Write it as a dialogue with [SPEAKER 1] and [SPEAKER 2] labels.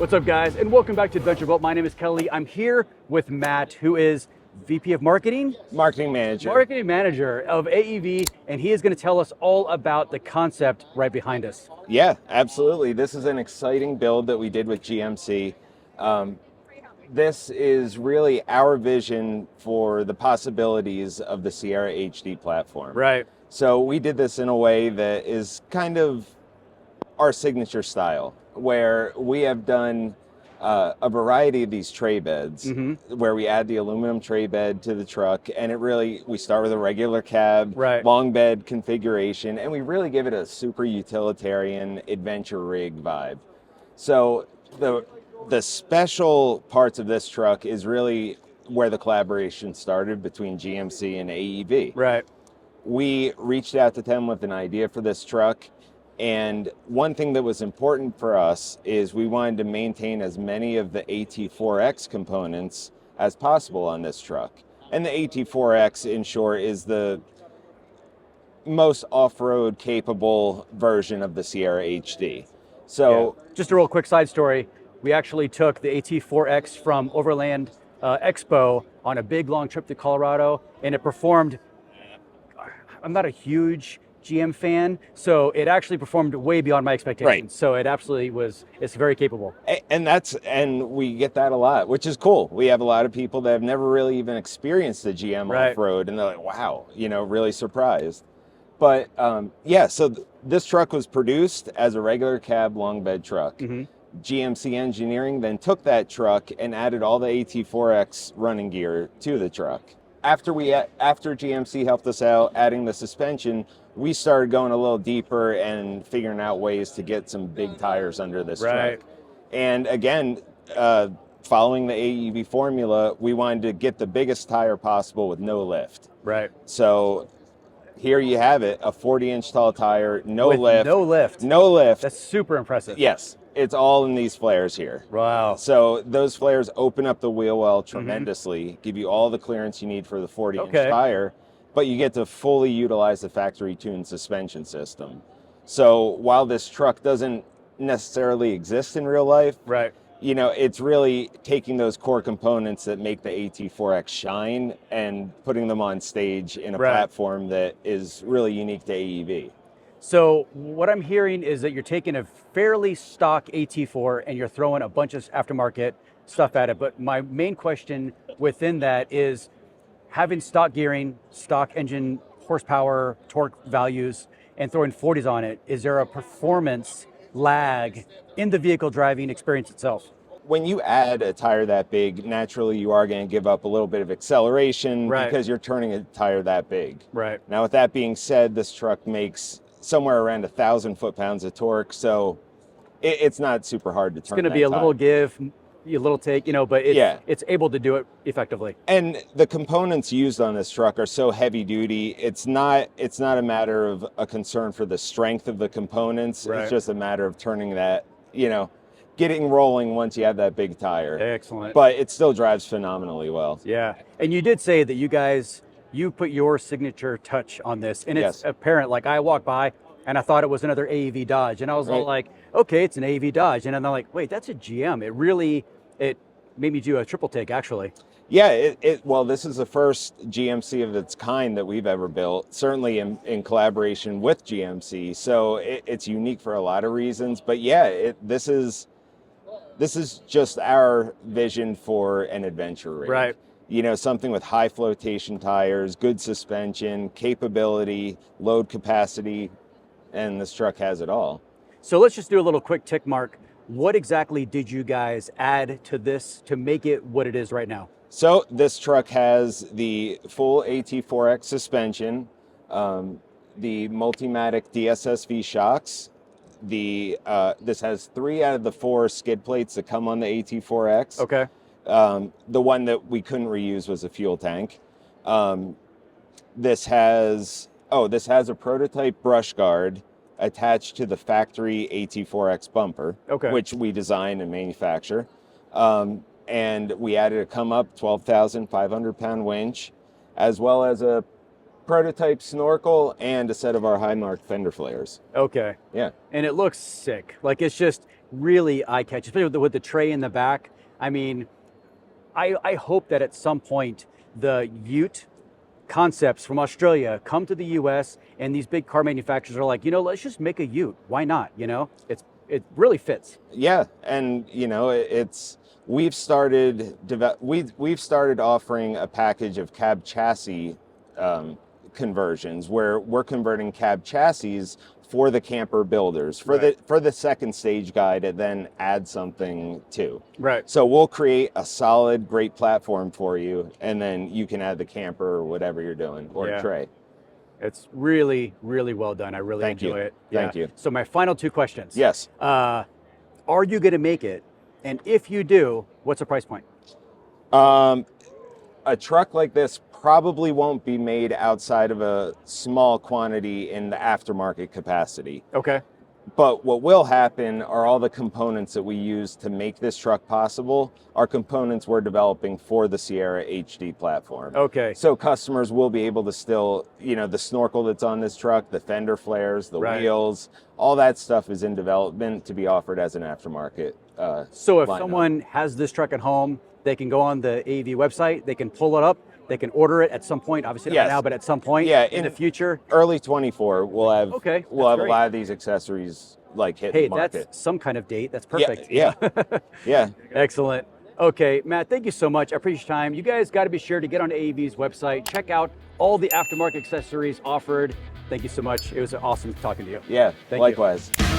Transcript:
[SPEAKER 1] What's up, guys, and welcome back to Adventure Boat. My name is Kelly. I'm here with Matt, who is VP of Marketing?
[SPEAKER 2] Marketing Manager.
[SPEAKER 1] Marketing Manager of AEV, and he is going to tell us all about the concept right behind us.
[SPEAKER 2] Yeah, absolutely. This is an exciting build that we did with GMC. This is really our vision for the possibilities of the Sierra HD platform.
[SPEAKER 1] Right.
[SPEAKER 2] So we did this in a way that is kind of our signature style, where we have done a variety of these tray beds, where we add the aluminum tray bed to the truck, and we start with a regular cab, long bed configuration, and we really give it a super utilitarian adventure rig vibe. So the special parts of this truck is really where the collaboration started between GMC and AEV.
[SPEAKER 1] Right. We
[SPEAKER 2] reached out to them with an idea for this truck. And one thing that was important for us is we wanted to maintain as many of the AT4X components as possible on this truck. And the AT4X, in short, is the most off-road capable version of the Sierra HD. So,
[SPEAKER 1] just a real quick side story. We actually took the AT4X from Overland Expo on a big long trip to Colorado, and it performed. I'm not a huge GM fan, so it actually performed way beyond my expectations.
[SPEAKER 2] Right.
[SPEAKER 1] So it absolutely was, it's very capable.
[SPEAKER 2] And we get that a lot, which is cool. We have a lot of people that have never really even experienced the GM off-road, and they're like, wow, really surprised. But so this truck was produced as a regular cab long bed truck. GMC Engineering then took that truck and added all the AT4X running gear to the truck. After GMC helped us out adding the suspension, we started going a little deeper and figuring out ways to get some big tires under this truck. And again, following the AEV formula, we wanted to get the biggest tire possible with no lift.
[SPEAKER 1] Right.
[SPEAKER 2] So here you have it, a 40-inch tall tire, no lift.
[SPEAKER 1] No lift.
[SPEAKER 2] No lift.
[SPEAKER 1] That's super impressive.
[SPEAKER 2] Yes. It's all in these flares here.
[SPEAKER 1] Wow.
[SPEAKER 2] So those flares open up the wheel well tremendously, give you all the clearance you need for the 40-inch tire, but you get to fully utilize the factory-tuned suspension system. So while this truck doesn't necessarily exist in real life, it's really taking those core components that make the AT4X shine and putting them on stage in a platform that is really unique to AEV.
[SPEAKER 1] So what I'm hearing is that you're taking a fairly stock AT4 and you're throwing a bunch of aftermarket stuff at it. But my main question within that is having stock gearing, stock engine horsepower, torque values, and throwing 40s on it. Is there a performance lag in the vehicle driving experience itself?
[SPEAKER 2] When you add a tire that big, naturally you are going to give up a little bit of acceleration because you're turning a tire that big. Now, with that being said, this truck makes somewhere around 1,000 foot-pounds of torque, so it's not super hard to turn.
[SPEAKER 1] It's going to be a little give, a little take, but it's able to do it effectively.
[SPEAKER 2] And the components used on this truck are so heavy-duty. It's not a matter of a concern for the strength of the components. It's just a matter of turning that, getting rolling once you have that big tire.
[SPEAKER 1] Excellent.
[SPEAKER 2] But it still drives phenomenally well.
[SPEAKER 1] Yeah, and you did say that you put your signature touch on this, and it's apparent. Like, I walked by and I thought it was another AEV Dodge, and I was all like, okay, it's an AEV Dodge, and then I'm like, wait, that's a GM. It made me do a triple take, actually.
[SPEAKER 2] Yeah, well, this is the first GMC of its kind that we've ever built, certainly in collaboration with GMC, so it's unique for a lot of reasons, but yeah, this is just our vision for an adventure rig. Something with high flotation tires, good suspension, capability, load capacity, and this truck has it all.
[SPEAKER 1] So let's just do a little quick tick mark. What exactly did you guys add to this to make it what it is right now?
[SPEAKER 2] So this truck has the full AT4X suspension, the Multimatic DSSV shocks. This has 3 out of the 4 skid plates that come on the AT4X.
[SPEAKER 1] Okay.
[SPEAKER 2] The one that we couldn't reuse was a fuel tank. This has a prototype brush guard attached to the factory AT4X bumper, which we design and manufacture. And we added a come-up 12,500-pound winch, as well as a prototype snorkel and a set of our high mark fender flares.
[SPEAKER 1] Okay.
[SPEAKER 2] Yeah.
[SPEAKER 1] And it looks sick. Like, it's just, really eye-catching, especially with the tray in the back. I mean, I hope that at some point the Ute concepts from Australia come to the US and these big car manufacturers are like, let's just make a Ute. Why not? It really fits.
[SPEAKER 2] Yeah, and we've started offering a package of cab chassis conversions where we're converting cab chassis for the camper builders, for the second stage guy to then add something to.
[SPEAKER 1] Right.
[SPEAKER 2] So we'll create a solid, great platform for you, and then you can add the camper or whatever you're doing, or a tray.
[SPEAKER 1] It's really, really well done. I really enjoy it.
[SPEAKER 2] Thank you.
[SPEAKER 1] So my final two questions.
[SPEAKER 2] Yes.
[SPEAKER 1] Are you going to make it? And if you do, what's the price point?
[SPEAKER 2] A truck like this probably won't be made outside of a small quantity in the aftermarket capacity.
[SPEAKER 1] Okay.
[SPEAKER 2] But what will happen are all the components that we use to make this truck possible are components we're developing for the Sierra HD platform.
[SPEAKER 1] Okay.
[SPEAKER 2] So customers will be able to still, the snorkel that's on this truck, the fender flares, the wheels, all that stuff is in development to be offered as an aftermarket.
[SPEAKER 1] So if
[SPEAKER 2] lineup.
[SPEAKER 1] someone has this truck at home, they can go on the AV website, they can pull it up, they can order it at some point, obviously not now, but at some point in the future.
[SPEAKER 2] Early 24, we'll have
[SPEAKER 1] great.
[SPEAKER 2] a lot of these accessories hit the market.
[SPEAKER 1] That's some kind of date. That's perfect.
[SPEAKER 2] Yeah. Yeah.
[SPEAKER 1] Excellent. Okay, Matt, thank you so much. I appreciate your time. You guys got to be sure to get on AEV's website, check out all the aftermarket accessories offered. Thank you so much. It was awesome talking to you.
[SPEAKER 2] Yeah,
[SPEAKER 1] Thank
[SPEAKER 2] likewise.
[SPEAKER 1] you.